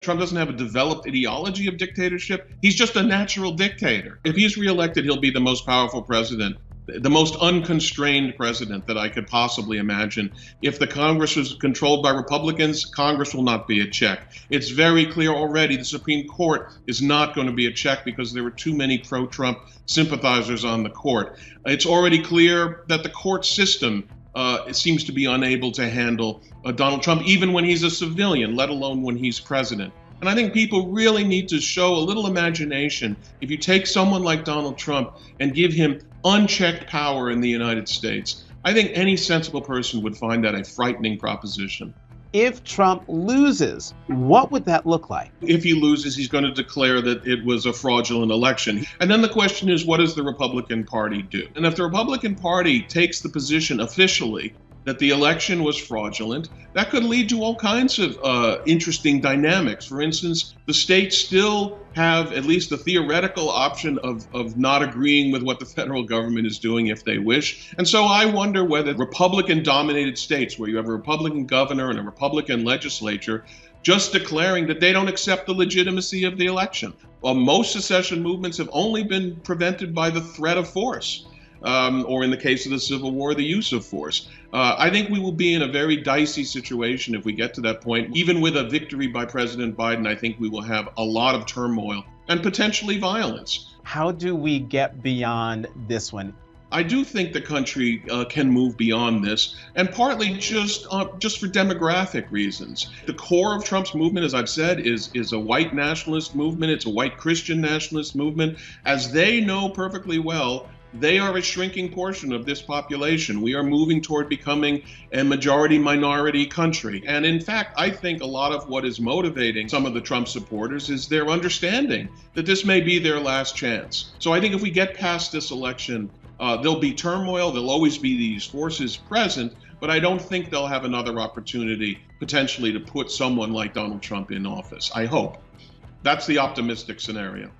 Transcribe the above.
Trump doesn't have a developed ideology of dictatorship. He's just a natural dictator. If he's reelected, he'll be the most powerful president, the most unconstrained president that I could possibly imagine. If the Congress is controlled by Republicans, Congress will not be a check. It's very clear already the Supreme Court is not going to be a check because there were too many pro-Trump sympathizers on the court. It's already clear that the court system it seems to be unable to handle Donald Trump, even when he's a civilian, let alone when he's president. And I think people really need to show a little imagination. If you take someone like Donald Trump and give him unchecked power in the United States, I think any sensible person would find that a frightening proposition. If Trump loses, what would that look like? If he loses, he's going to declare that it was a fraudulent election. And then the question is, what does the Republican Party do? And if the Republican Party takes the position officially that the election was fraudulent, that could lead to all kinds of interesting dynamics. For instance, the states still have at least the theoretical option of not agreeing with what the federal government is doing if they wish. And so I wonder whether Republican-dominated states, where you have a Republican governor and a Republican legislature, just declaring that they don't accept the legitimacy of the election. Well, most secession movements have only been prevented by the threat of force. Or in the case of the Civil War, the use of force. I think we will be in a very dicey situation if we get to that point. Even with a victory by President Biden, I think we will have a lot of turmoil and potentially violence. How do we get beyond this one? I do think the country can move beyond this, and partly just for demographic reasons. The core of Trump's movement, as I've said, is a white nationalist movement. It's a white Christian nationalist movement. As they know perfectly well, they are a shrinking portion of this population. We are moving toward becoming a majority-minority country. And in fact, I think a lot of what is motivating some of the Trump supporters is their understanding that this may be their last chance. So I think if we get past this election, there'll be turmoil, there'll always be these forces present, but I don't think they'll have another opportunity potentially to put someone like Donald Trump in office. I hope. That's the optimistic scenario.